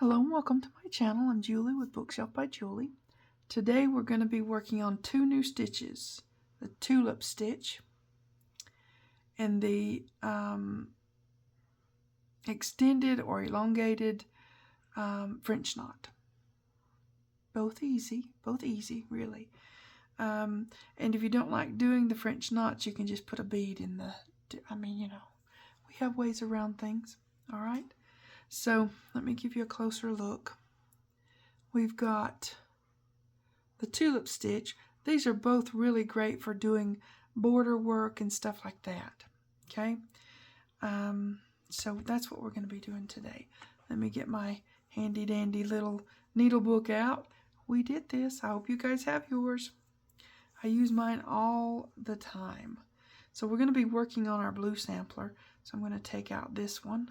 Hello and welcome to my channel. I'm Julie with Bookshelf by Julie. Today we're going to be working on two new stitches, the tulip stitch and the extended or elongated French knot. Both easy really. And if you don't like doing the French knots, you can just put a bead in the, we have ways around things. All right. So let me give you a closer look. We've got the tulip stitch. These are both really great for doing border work and stuff like that. Okay, so that's what we're going to be doing today. Let me get my handy dandy little needle book out. We did this. I hope you guys have yours. I use mine all the time. So we're going to be working on our blue sampler. So I'm going to take out this one.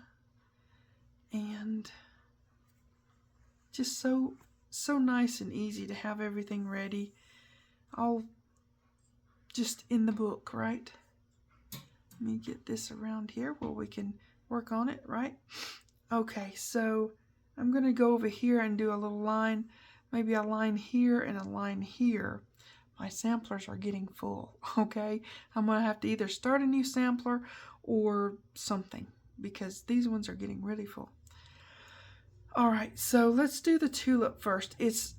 And just so nice and easy to have everything ready, all just in the book, right? Let me get this around here where we can work on it, right? Okay, so I'm going to go over here and do a little line, maybe a line here and a line here. My samplers are getting full, okay? I'm going to have to either start a new sampler or something because these ones are getting really full. All right, so let's do the tulip first. It's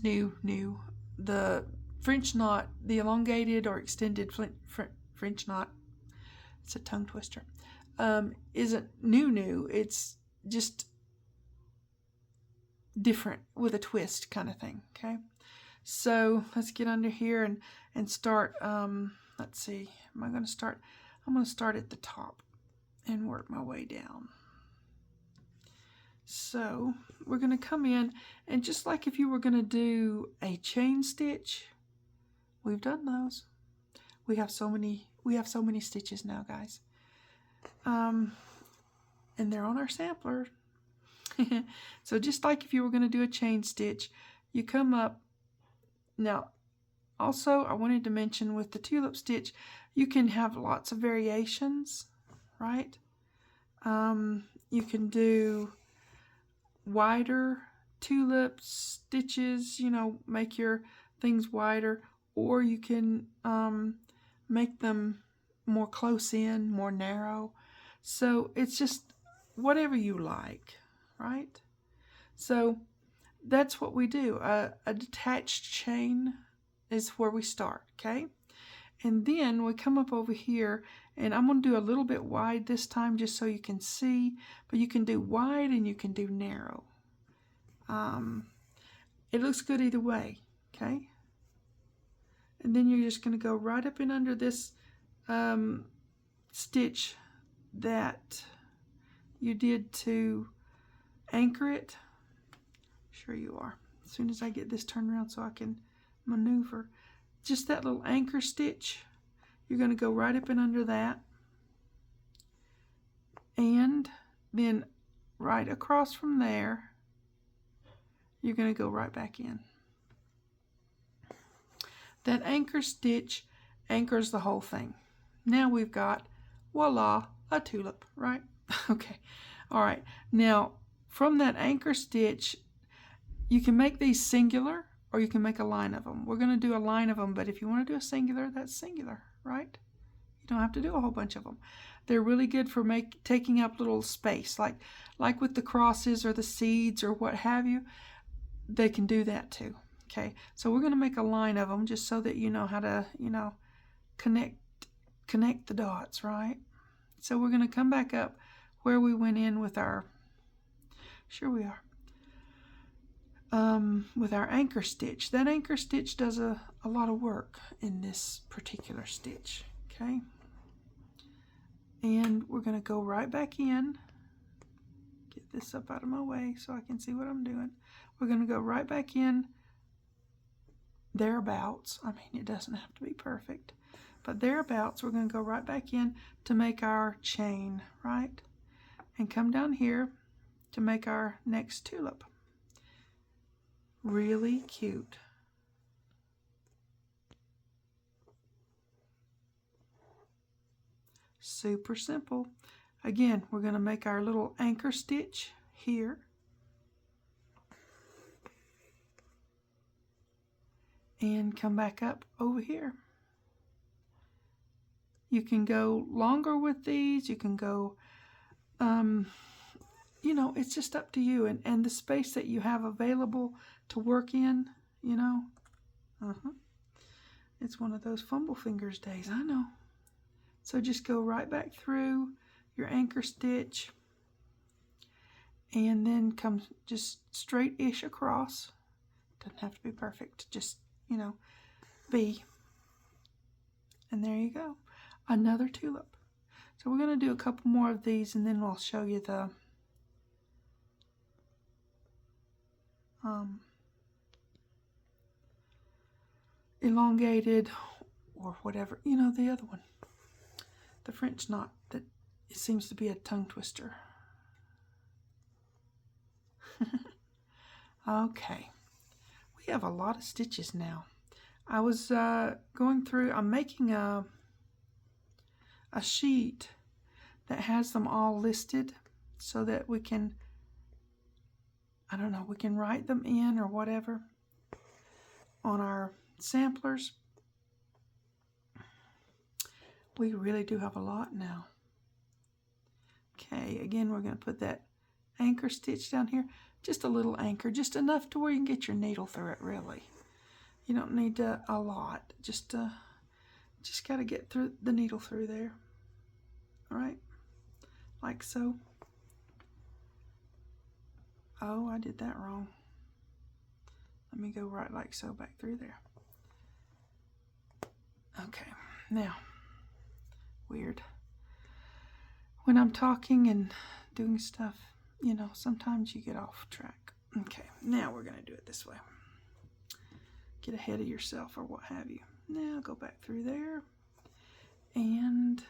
new. The French knot, the elongated or extended French knot, it's a tongue twister, isn't new. It's just different with a twist kind of thing, okay? So let's get under here and start, let's see, I'm going to start at the top and work my way down. So we're going to come in, and just like if you were going to do a chain stitch, we've done those. We have so many stitches now, guys. And they're on our sampler. So just like if you were going to do a chain stitch, you come up. Now, also I wanted to mention with the tulip stitch, you can have lots of variations, right? You can do wider tulip stitches, make your things wider, or you can make them more close in, more narrow. So it's just whatever you like, right? So that's what we do. A detached chain is where we start, okay? And then we come up over here, and I'm going to do a little bit wide this time just so you can see, but you can do wide and you can do narrow. It looks good either way, okay? And then you're just going to go right up and under this stitch that you did to anchor it. Sure you are. As soon as I get this turned around so I can maneuver. Just that little anchor stitch, you're going to go right up and under that. And then right across from there, you're going to go right back in. That anchor stitch anchors the whole thing. Now we've got, voila, a tulip, right? Okay. All right. Now, from that anchor stitch, you can make these singular, or you can make a line of them. We're going to do a line of them, but if you want to do a singular, that's singular, right? You don't have to do a whole bunch of them. They're really good for taking up little space, like with the crosses or the seeds or what have you. They can do that too. Okay, so we're going to make a line of them just so that you know how to, connect the dots, right? So we're going to come back up where we went in with our, sure we are, with our anchor stitch. That anchor stitch does a lot of work in this particular stitch, okay? And we're going to go right back in. Get this up out of my way so I can see what I'm doing. We're going to go right back in thereabouts. I mean, it doesn't have to be perfect, but thereabouts. We're going to go right back in to make our chain, right? And come down here to make our next tulip. Really cute. Super simple. Again, we're going to make our little anchor stitch here. And come back up over here. You can go longer with these. You can go, you know, it's just up to you. And the space that you have available to work in, you know. It's one of those fumble fingers days, I know. So just go right back through your anchor stitch. And then come just straight-ish across. Doesn't have to be perfect. Just, you know, be. And there you go. Another tulip. So we're going to do a couple more of these, and then I'll show you the elongated or whatever. You know, the other one. The French knot that it seems to be a tongue twister. Okay. We have a lot of stitches now. I was going through, I'm making a sheet that has them all listed so that we can, I don't know, we can write them in or whatever on our samplers. We really do have a lot now. Okay, again, we're going to put that anchor stitch down here. Just a little anchor, just enough to where you can get your needle through it, really. You don't need a lot. Just got to get through the needle through there. All right, like so. Oh, I did that wrong. Let me go right like so back through there. Okay, now, weird. When I'm talking and doing stuff, you know, sometimes you get off track. Okay, now we're going to do it this way. Get ahead of yourself or what have you. Now go back through there and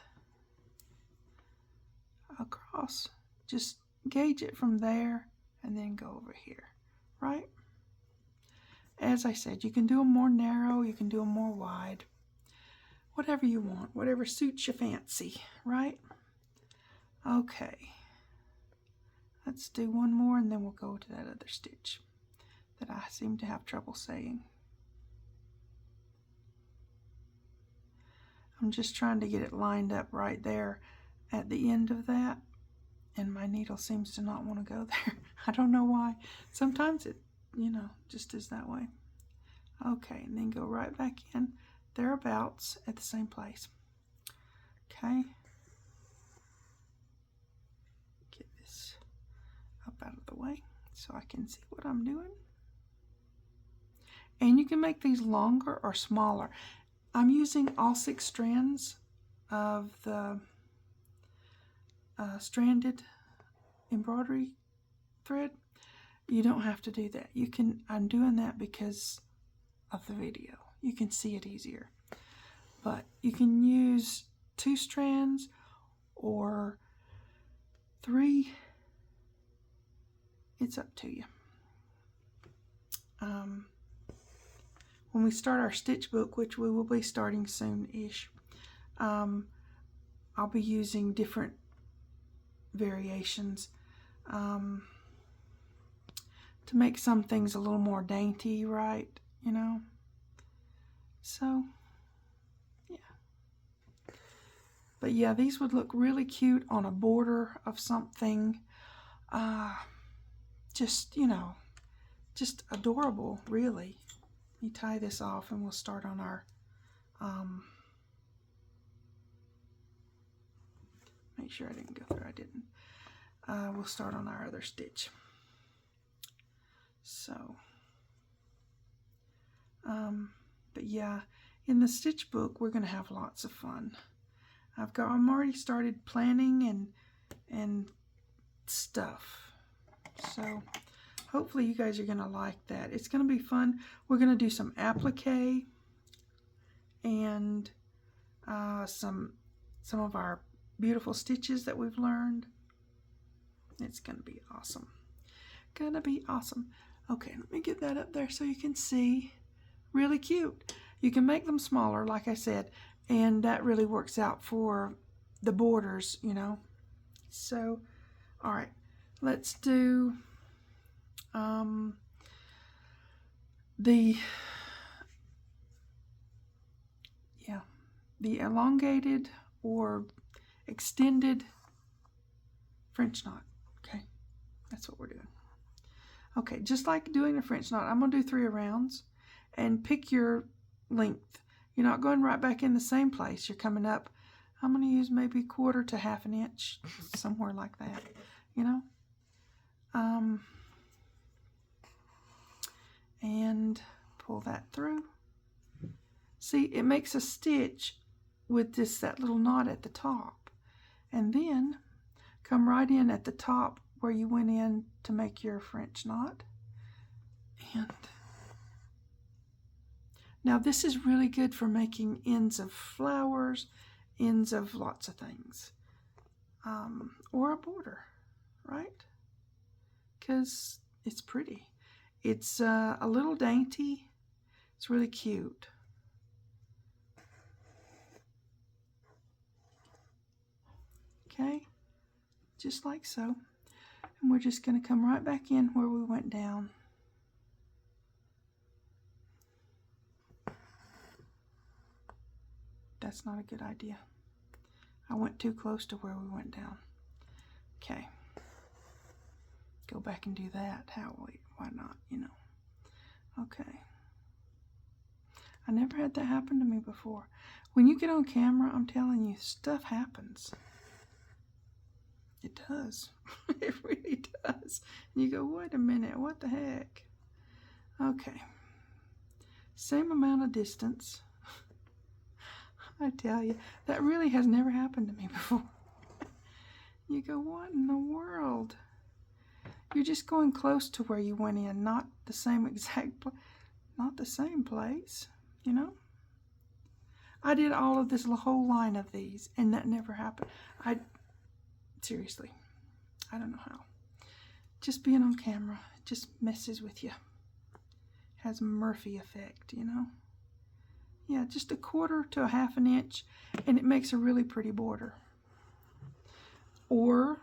across. Just gauge it from there and then go over here, right? As I said, you can do them more narrow, you can do them more wide. Whatever you want, whatever suits your fancy, right? Okay. Let's do one more and then we'll go to that other stitch that I seem to have trouble saying. I'm just trying to get it lined up right there at the end of that, and my needle seems to not want to go there. I don't know why. Sometimes it, you know, just is that way. Okay, and then go right back in thereabouts at the same place. Okay. Get this up out of the way so I can see what I'm doing. And you can make these longer or smaller. I'm using all 6 strands of the stranded embroidery thread. You don't have to do that. You can, I'm doing that because of the video. You can see it easier. But you can use 2 strands or 3. It's up to you. When we start our stitch book, which we will be starting soon-ish, I'll be using different variations to make some things a little more dainty, right? You know? So, yeah. But yeah, these would look really cute on a border of something. Just, you know, just adorable, really. Let me tie this off and we'll start on our, make sure I didn't go through, I didn't. We'll start on our other stitch. So, but yeah, in the stitch book, we're going to have lots of fun. I'm already started planning and stuff. So, hopefully you guys are going to like that. It's going to be fun. We're going to do some applique and some of our beautiful stitches that we've learned. It's going to be awesome. Going to be awesome. Okay, let me get that up there so you can see. Really cute. You can make them smaller, like I said, and that really works out for the borders, you know. So, all right. let's do the elongated or extended French knot. Okay, that's what we're doing. Okay, just like doing a French knot, I'm going to do 3 rounds and pick your length. You're not going right back in the same place. You're coming up. I'm going to use maybe 1/4 to 1/2 inch, somewhere like that, you know. And pull that through. See, it makes a stitch with that little knot at the top. And then come right in at the top where you went in to make your French knot. And now this is really good for making ends of flowers, ends of lots of things, or a border, right? Because it's pretty. It's a little dainty. It's really cute. Okay, just like so. And we're just going to come right back in where we went down. That's not a good idea. I went too close to where we went down. Okay. Go back and do that. Why not, you know? Okay. I never had that happen to me before. When you get on camera, I'm telling you, stuff happens. It does. It really does. And you go, wait a minute, what the heck? Okay. Same amount of distance. I tell you, that really has never happened to me before. You go, what in the world? You're just going close to where you went in, not the same exact place, not the same place, you know? I did all of this whole line of these, and that never happened. Seriously, I don't know how. Just being on camera just messes with you. Has Murphy effect, you know? Yeah, just 1/4 to 1/2 inch, and it makes a really pretty border. Or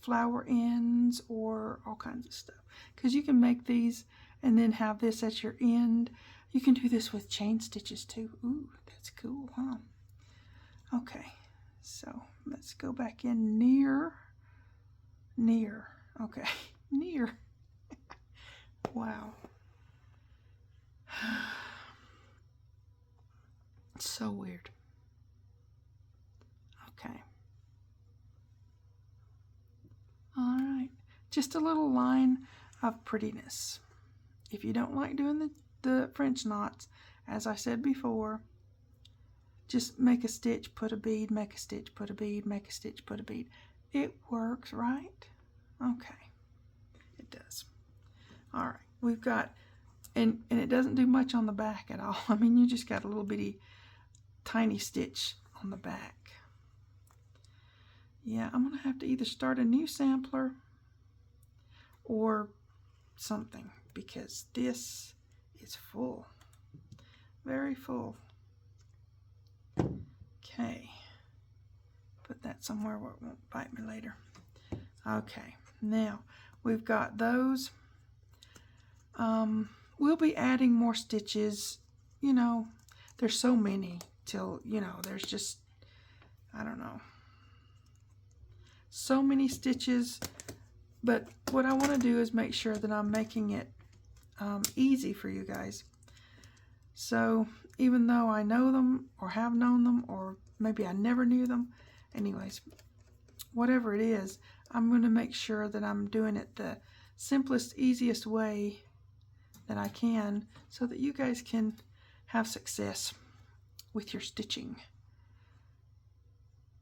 flower ends, or all kinds of stuff. Because you can make these and then have this at your end. You can do this with chain stitches too. Ooh, that's cool, huh? Okay, so let's go back in near. Okay, near. Wow. It's so weird. Okay. All right, just a little line of prettiness. If you don't like doing the French knots, as I said before, just make a stitch, put a bead, make a stitch, put a bead, make a stitch, put a bead. It works, right? Okay, it does. All right, we've got, and it doesn't do much on the back at all. I mean, you just got a little bitty tiny stitch on the back. Yeah, I'm gonna have to either start a new sampler or something, because this is full, very full. Okay, put that somewhere where it won't bite me later. Okay, now we've got those. We'll be adding more stitches. You know, there's so many till, you know, there's just, I don't know, so many stitches. But what I want to do is make sure that I'm making it easy for you guys. So even though I know them or have known them, or maybe I never knew them, anyways, whatever it is, I'm going to make sure that I'm doing it the simplest, easiest way that I can, so that you guys can have success with your stitching.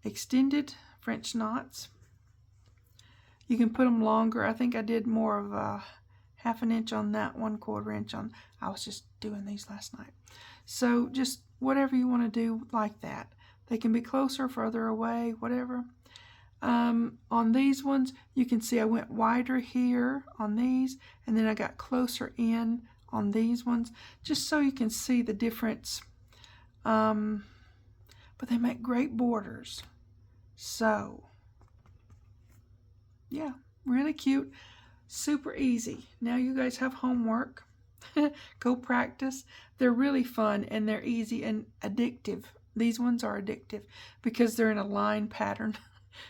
Extended French knots. You can put them longer. I think I did more of a 1/2 inch on that, 1/4 inch on. I was just doing these last night. So just whatever you want to do like that. They can be closer, further away, whatever. On these ones, you can see I went wider here on these, and then I got closer in on these ones, just so you can see the difference. But they make great borders. So, yeah, Really cute. Super easy. Now you guys have homework. Go practice. They're really fun and they're easy and addictive. These ones are addictive because they're in a line pattern.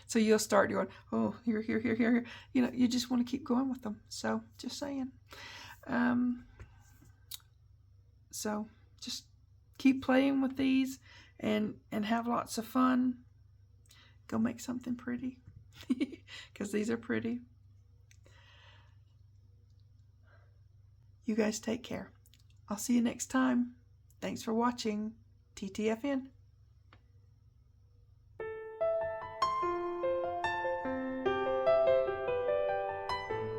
So you'll start going, oh, here, here, here, here. You know, you just want to keep going with them. So just saying. So just keep playing with these and have lots of fun. Go make something pretty because these are pretty. You guys take care. I'll see you next time. Thanks for watching. TTFN.